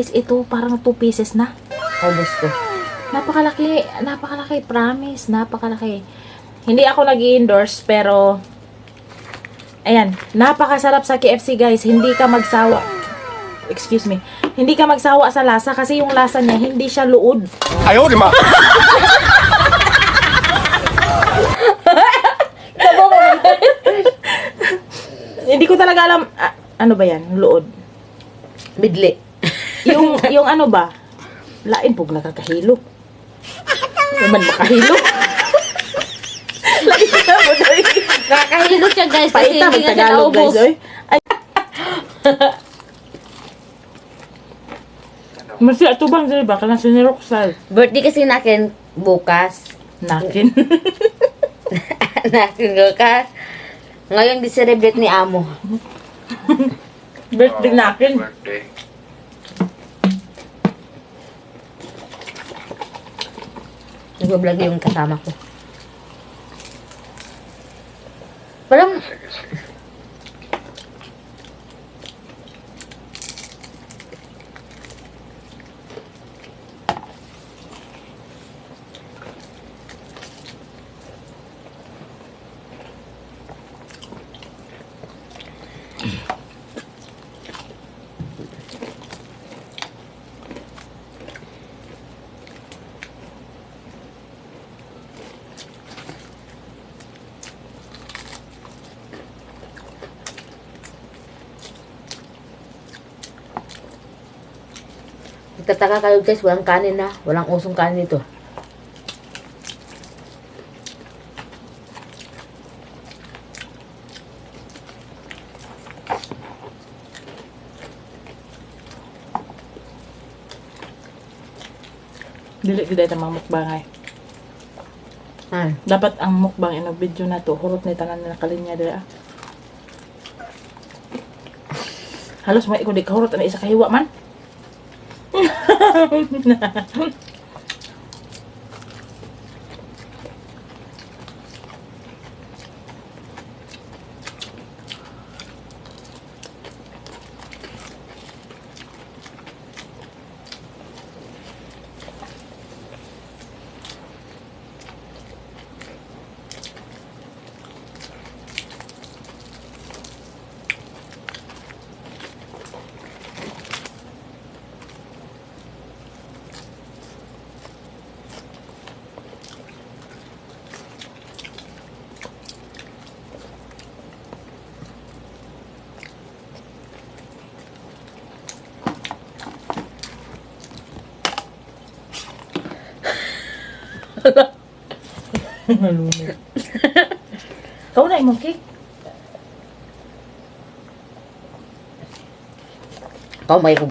Ito parang 2 pieces na. Ubus ko. Napakalaki, napakalaki, promise, napakalaki. Hindi ako nag-i-endorse pero ayan, napakasarap sa KFC guys. Hindi ka magsawa. Excuse me. Hindi ka magsawa sa lasa kasi yung lasa niya hindi siya luod. Ayaw, di ma. Hindi ko talaga alam ano ba yan, luod. Bidli. Yung ano ba? Lain pug nakakahilo. Naman makahilo. Lain na mo doy. Nakakahilo siya guys. Kasi Paita hindi ng nga siya Tagalog naubos. guys, oy. Ay. Masi ato bang dili ba kana siniroksal. Birthday kasi nakin bukas. Nakin. Nakin bukas. Ngayon di-celebrate ni Amo. Birthday nakin. Birthday. Nag-vlog yung kasama ko. Parang Sige, sige. nagtataka kayo guys, walang kanin na. Walang usong kanin dito. Dili gid ta mga mukbang ay. Dapat ang mukbang ino video na to hurot ni tanan na kalinya dira. Halos may ko di kahurot ana isa kahiwa man. Malunod. Kau na imong cake. Kau may ko.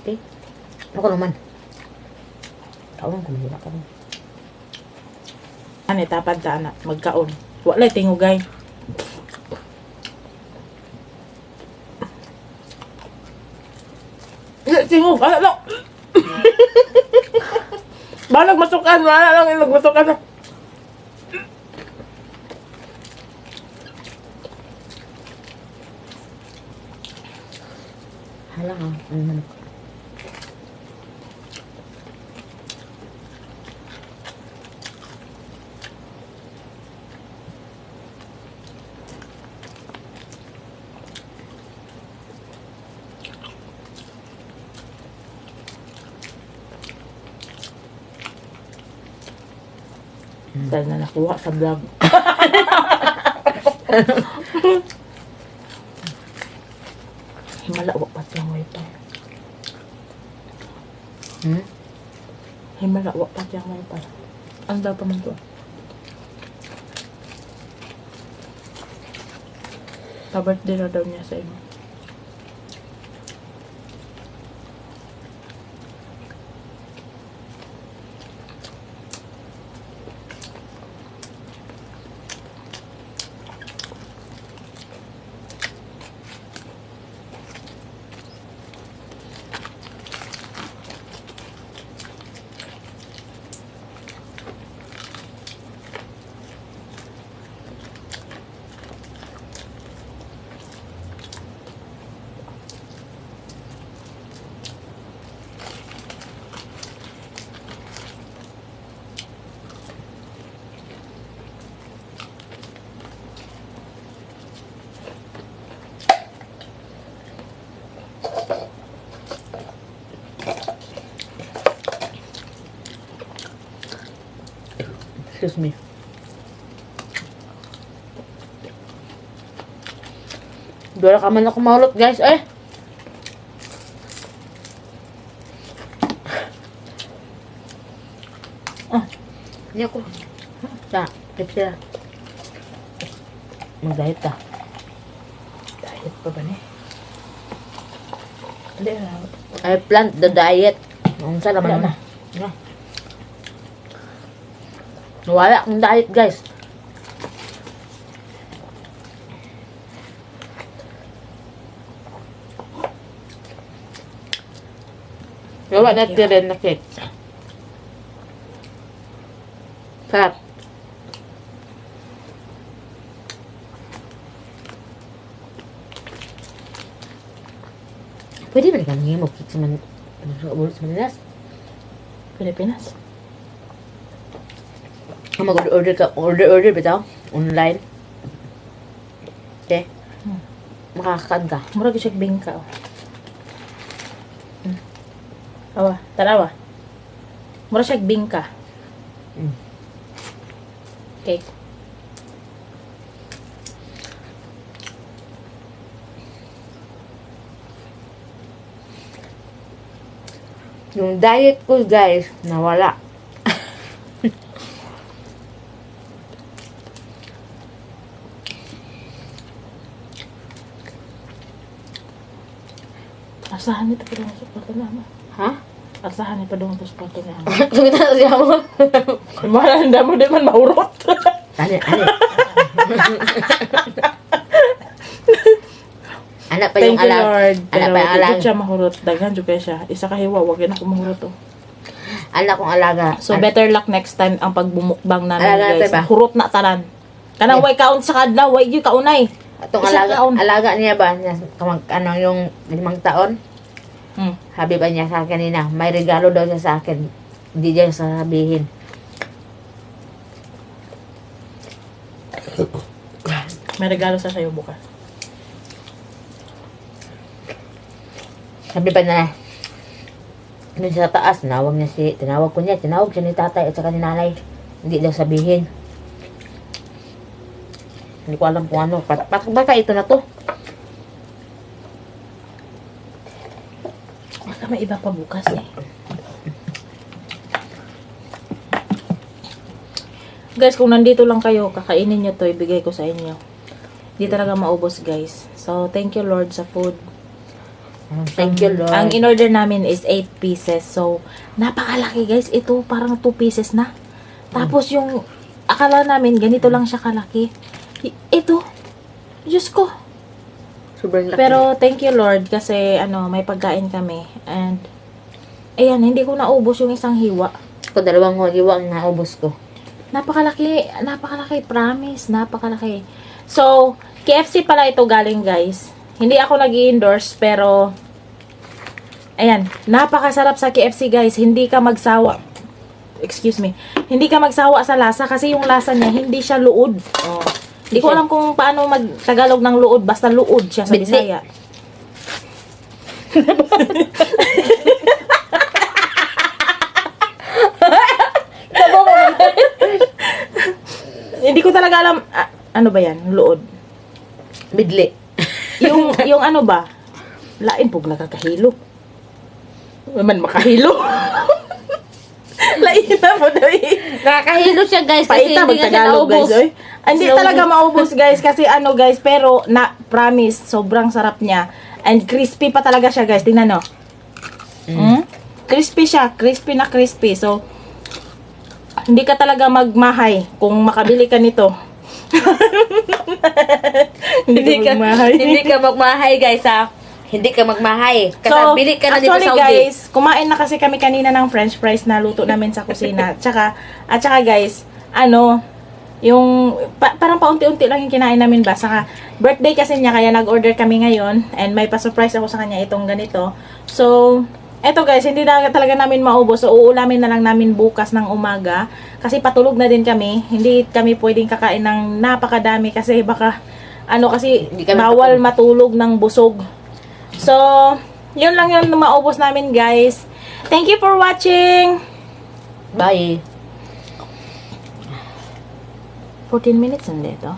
Okay. Ano ko naman? Tawang kumira ka mo. Ani tapad ta anak magkaon. Wala tingugay. Tingog, ala lang. Balag masukan, wala lang ilog masukan. Hala ka. Ano naman ko? Dahil na nakuha sa vlog. Himala, wak pati ang wifi. Himala, wak pati ang wifi. Ang daw pa man to. Pa-birthday na daw niya sa inyo. Excuse me. Dora ka man ako maulot, guys. Eh! Ah, hindi ako. Sa, tips na. Mag-diet ka. Diet pa ba ni? Hindi na. I plant the diet. Ang sarap Wala naman. Nawala akong diet, guys. Gawa natin rin na cake. Sarap. Pwede ba ka nangyayin mo cake sa Manilas? Pilipinas. Mag-order ka, order bitaw? Online? Okay? Makakakaan ka. Murag siya bingka. Oh. Awa, tanawa. Mura siya bingka. Mm. Okay. Yung diet ko, guys, nawala. Asahan nito pa doon sa suporto naman. Ha? Asahan nito pa doon sa suporto naman. Sumita na siya mo. Malanda mo din man mahurot. Ano? Anak pa yung Thank you, alag. Lord. Anak Pero pa yung alag. hindi siya mahurot. Daghan dyan siya. Isa kahiwa, wag na ako mahurot. Oh. Anak kong alaga. So, better luck next time ang pagbumukbang namin, Alaga guys. natin ba? Hurot na tanan. Kanang way kaon sa kadlaw, way yung kaunay. Itong Isa kaon. alaga niya ba? Anong yung 5 taon? Hmm. Sabi ba niya sa akin kanina, may regalo daw siya sa akin. Hindi niya sasabihin. May regalo sa sayo bukas. Sabi ba na, ano siya sa taas, tinawag siya ni tatay at saka ni nanay. Hindi daw sabihin. Hindi ko alam kung ano. Baka ito na to. Baka may iba pa bukas eh. Guys, kung nandito lang kayo, kakainin nyo to, ibigay ko sa inyo. Hindi talaga maubos, guys. So, thank you, Lord, sa food. Thank you, Lord. Ang in-order namin is 8 pieces. So, napakalaki, guys. Ito, parang 2 pieces na. Tapos, yung akala namin, ganito lang siya kalaki. Ito, Diyos ko. Sobrang laki. Pero, thank you, Lord, kasi, may pagkain kami. And, ayan, hindi ko naubos yung isang hiwa. Ako 2 hiwa ang naubos ko. Napakalaki, promise, napakalaki. So, KFC pala ito galing, guys. Hindi ako nag-i-endorse, pero, ayan, napakasarap sa KFC, guys. Hindi ka magsawa. Excuse me. Hindi ka magsawa sa lasa, kasi yung lasa niya, hindi siya luod. Oh. Hindi ko alam kung paano mag-Tagalog ng luod, basta luod siya sa Bidli. Bisaya. Hindi ko talaga alam, ano ba yan? Luod. Bidli. Yung ano ba? Lain pug nakakahilo. Man makahilo. Lain na mo daw eh. Nakakahilo siya, guys, kasi Paita hindi nga siya Tagalog, naubos. guys. Oy. Hindi talaga maubos, guys, kasi guys, pero promise, sobrang sarap niya. And crispy pa talaga siya, guys. Tingnan no. Crispy siya, crispy na crispy. So, hindi ka talaga magmahay kung makabili ka nito. hindi ka magmahay. Hindi ka magmahay, guys, ha? Hindi ka magmahay. Kasi bili ka na dito actually, sa Saudi. guys, kumain na kasi kami kanina ng french fries na luto namin sa kusina. At saka guys, yung parang paunti-unti lang yung kinain namin ba. Saka birthday kasi niya, kaya nag-order kami ngayon. And may pa-surprise ako sa kanya itong ganito. So, eto guys, hindi na talaga namin maubos. So, uulamin na lang namin bukas ng umaga. Kasi patulog na din kami. Hindi kami pwedeng kakain ng napakadami. Kasi baka, kasi Hindi kami bawal matulog ng busog. So, yun lang yung maubos namin guys. Thank you for watching! Bye. 14 minutes na dito.